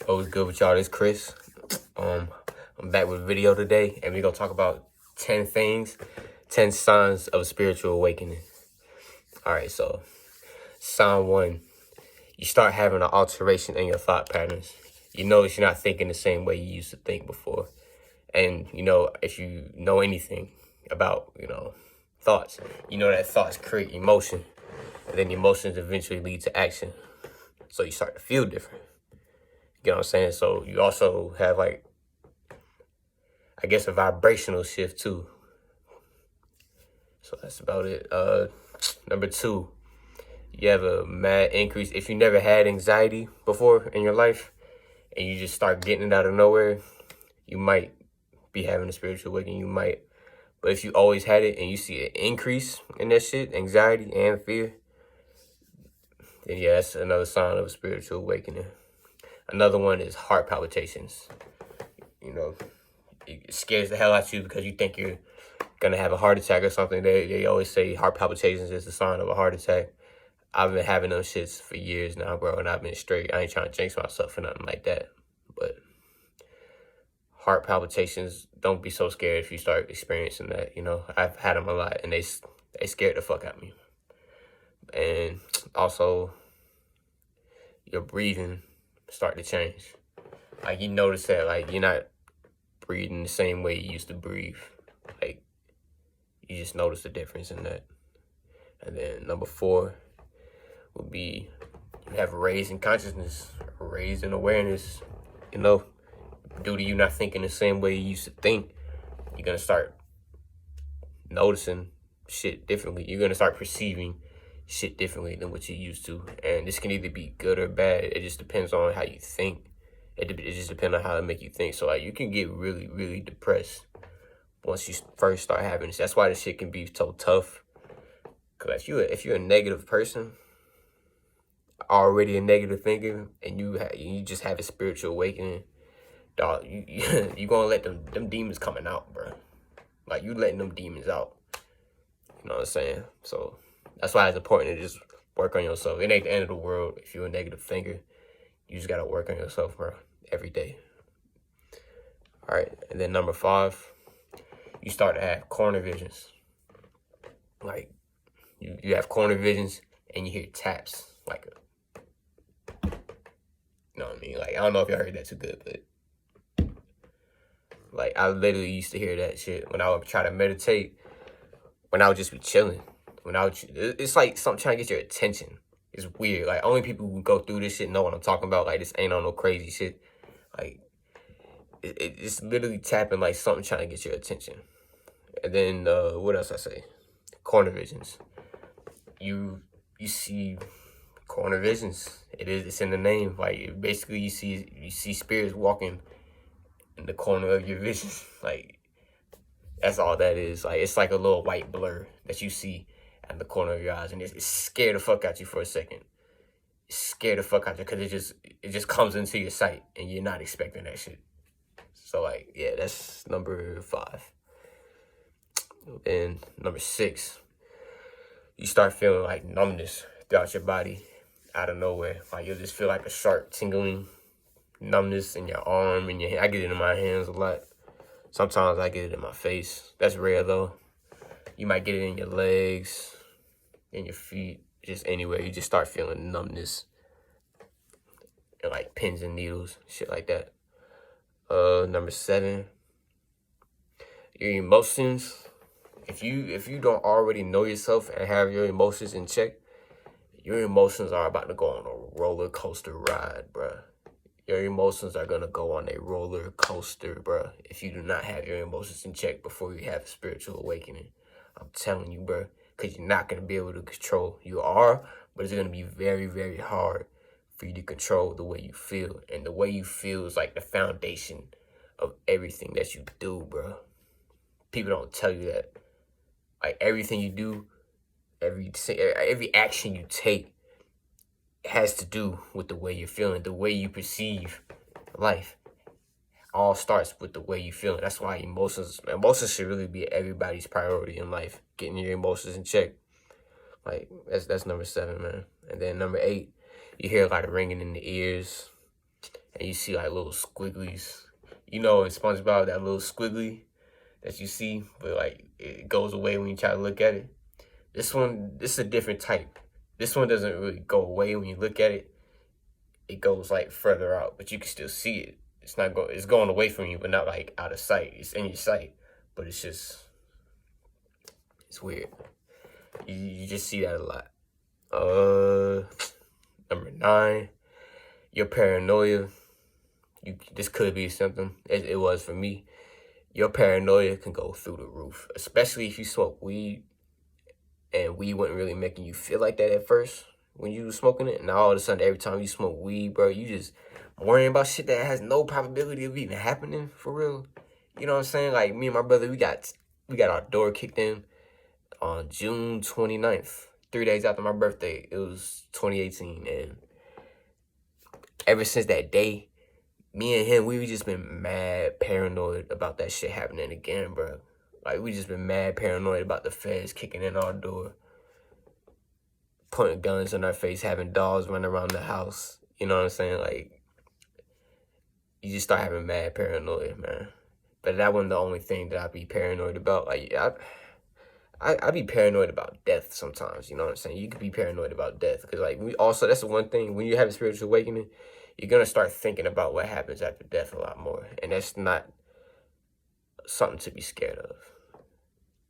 What was good with y'all? This Chris. Um, I'm back with a video today, and we're gonna talk about 10 things, 10 signs of a spiritual awakening. All right, so sign one: you start having an alteration in your thought patterns. You notice you're not thinking the same way you used to think before, and if you know anything about thoughts, you know that thoughts create emotion, and then emotions eventually lead to action. So you start to feel different. You know what I'm saying? So you also have a vibrational shift too. So that's about it. Number two, you have a mad increase. If you never had anxiety before in your life and you just start getting it out of nowhere, you might be having a spiritual awakening. You might. But if you always had it and you see an increase in that shit, anxiety and fear, then yeah, that's another sign of a spiritual awakening. Another one is heart palpitations. It scares the hell out of you because you think you're gonna have a heart attack or something. They always say heart palpitations is a sign of a heart attack. I've been having those shits for years now, bro, and I've been straight. I ain't trying to jinx myself for nothing like that. But heart palpitations, don't be so scared if you start experiencing that. I've had them a lot, and they scared the fuck out of me. And also, your breathing start to change. Like, you notice that, like, you're not breathing the same way you used to breathe. Like, you just notice the difference in that. And then number four would be you have a raise in consciousness, a raise in awareness. Due to you not thinking the same way you used to think, you're going to start noticing shit differently. You're going to start perceiving shit differently than what you used to. And this can either be good or bad. It just depends on how you think. It just depends on how it make you think. So, like, you can get really, really depressed once you first start having this. That's why this shit can be so tough. Because if you're a negative person, already a negative thinker, and you just have a spiritual awakening, dog, you gonna let them demons coming out, bro. Like, you letting them demons out. You know what I'm saying? So that's why it's important to just work on yourself. It ain't the end of the world if you're a negative thinker. You just gotta work on yourself, bro, every day. All right, and then number five, you start to have corner visions. Like, you have corner visions and you hear taps, like you know what I mean? Like, I don't know if y'all heard that too good, but like, I literally used to hear that shit when I would try to meditate, when I would just be chilling. It's like something trying to get your attention. It's weird. Like, only people who go through this shit know what I'm talking about. Like, this ain't on no crazy shit. Like, it's literally tapping like something trying to get your attention. And then what else I say? Corner visions. You see corner visions. It's in the name. Like, basically you see spirits walking in the corner of your vision. Like, that's all that is. Like, it's like a little white blur that you see at the corner of your eyes, and it scared the fuck out you for a second. It's scared the fuck out you because it just comes into your sight and you're not expecting that shit. So, like, yeah, that's number five. And number six, you start feeling like numbness throughout your body out of nowhere. Like, you'll just feel like a sharp tingling numbness in your arm and your hand. I get it in my hands a lot. Sometimes I get it in my face. That's rare though. You might get it in your legs, in your feet, just anywhere. You just start feeling numbness and like pins and needles, shit like that. Number seven, your emotions. If you don't already know yourself and have your emotions in check, your emotions are about to go on a roller coaster ride, bruh. Your emotions are gonna go on a roller coaster, bruh, if you do not have your emotions in check before you have a spiritual awakening. I'm telling you, bruh, because you're not gonna be able to control. You are, but it's gonna be very, very hard for you to control the way you feel. And the way you feel is like the foundation of everything that you do, bruh. People don't tell you that. Like, everything you do, every action you take has to do with the way you're feeling, the way you perceive life. All starts with the way you feel. That's why emotions should really be everybody's priority in life. Getting your emotions in check. Like, that's number seven, man. And then number eight, you hear a lot of ringing in the ears. and you see like little squigglies. You know in SpongeBob, that little squiggly that you see, but like it goes away when you try to look at it. This is a different type. This one doesn't really go away when you look at it. It goes like further out, but you can still see it. It's going away from you, but not like out of sight. It's in your sight, but it's weird. You just see that a lot. Number 9, your paranoia. This could be something. It was for me. Your paranoia can go through the roof, especially if you smoke weed, and weed wasn't really making you feel like that at first when you was smoking it. Now all of a sudden, every time you smoke weed, bro, you just worrying about shit that has no probability of even happening for real. You know what I'm saying? Like me and my brother, we got our door kicked in on June 29th, 3 days after my birthday. It was 2018, and ever since that day, me and him, we just been mad paranoid about that shit happening again, bro. Like, we just been mad paranoid about the feds kicking in our door, pointing guns in our face, having dogs run around the house. You know what I'm saying? Like, you just start having mad paranoia, man. But that wasn't the only thing that I'd be paranoid about. Like, I be paranoid about death sometimes, you know what I'm saying? You could be paranoid about death, because, like, that's the one thing, when you have a spiritual awakening, you're going to start thinking about what happens after death a lot more. And that's not something to be scared of.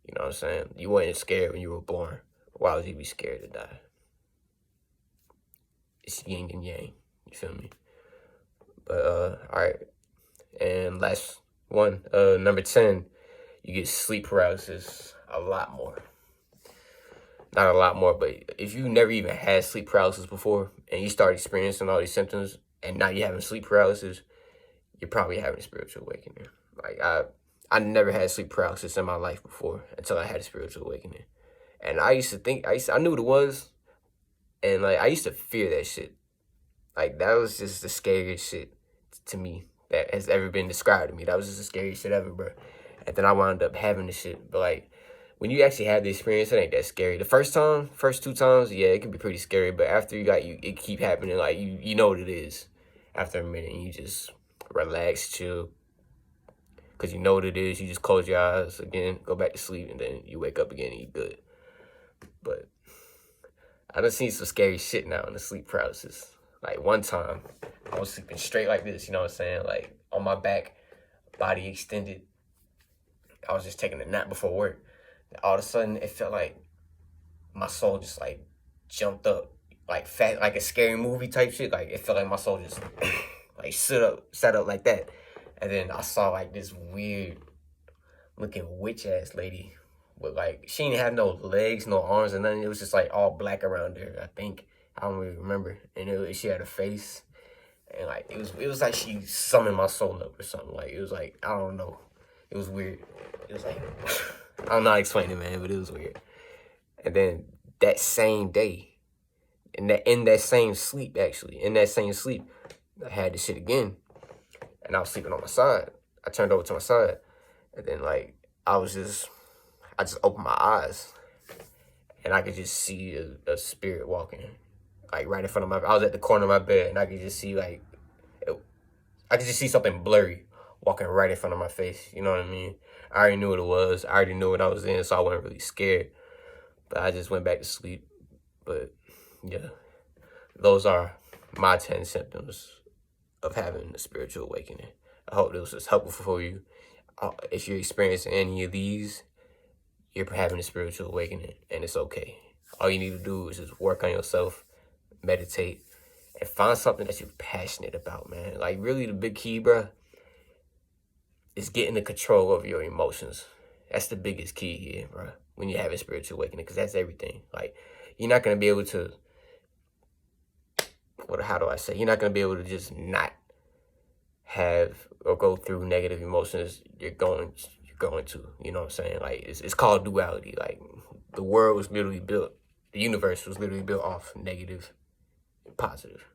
You know what I'm saying? You weren't scared when you were born. Why would you be scared to die? It's yin and yang. You feel me? But, all right. And last one, number 10, you get sleep paralysis a lot more. Not a lot more, but if you never even had sleep paralysis before and you start experiencing all these symptoms and now you're having sleep paralysis, you're probably having a spiritual awakening. Like, I never had sleep paralysis in my life before until I had a spiritual awakening. And I used to think, I knew what it was, and like I used to fear that shit. Like, that was just the scariest shit to me that has ever been described to me. That was just the scariest shit ever, bro. And then I wound up having the shit. But like, when you actually have the experience, it ain't that scary. The first 2 times, yeah, it can be pretty scary. But after it keep happening, like you know what it is after a minute, and you just relax, chill. Because you know what it is. You just close your eyes again, go back to sleep, and then you wake up again and you good. But I done seen some scary shit now in the sleep paralysis. Like, one time, I was sleeping straight like this, you know what I'm saying? Like, on my back, body extended. I was just taking a nap before work. All of a sudden, it felt like my soul just, like, jumped up. Like, fat, like a scary movie type shit. Like, it felt like my soul just, like, sat up like that. And then I saw, like, this weird-looking witch-ass lady. But, like, she didn't have no legs, no arms, or nothing. It was just, like, all black around her, I think. I don't really remember. And she had a face. And, like, it was like she summoned my soul up or something. Like, it was like, I don't know. It was weird. It was like, I don't know how to explain it, man, but it was weird. And then that same day, in that same sleep, I had this shit again. And I was sleeping on my side. I turned over to my side. And then, like, I just opened my eyes. And I could just see a spirit walking, like, right in front of I was at the corner of my bed, and I could just see, like, I could just see something blurry walking right in front of my face. You know what I mean? I already knew what it was. I already knew what I was in, so I wasn't really scared. But I just went back to sleep. But, yeah, those are my 10 symptoms of having a spiritual awakening. I hope this was helpful for you. If you're experiencing any of these, you're having a spiritual awakening, and it's okay. All you need to do is just work on yourself, meditate, and find something that you're passionate about, man. Like, really, the big key, bro, is getting the control over your emotions. That's the biggest key here, bro, when you're having spiritual awakening, because that's everything. Like, you're not going to be able to, how do I say? You're not going to be able to just not have or go through negative emotions. You're going to, you know what I'm saying? Like, it's called duality. Like, the world was literally built, the universe was literally built off negative and positive.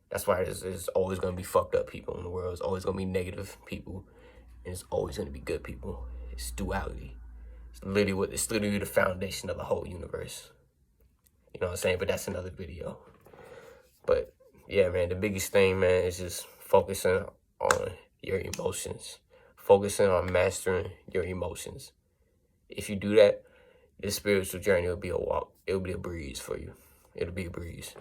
That's why there's always going to be fucked up people in the world. There's always going to be negative people, and it's always going to be good people. It's duality. It's literally the foundation of the whole universe. You know what I'm saying? But that's another video. But yeah, man, the biggest thing, man, is just focusing on your emotions, focusing on mastering your emotions. If you do that, this spiritual journey will be a walk. It'll be a breeze for you. It'll be a breeze.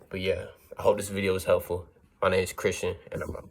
But yeah, I hope this video was helpful. My name is Christian, and I'm out.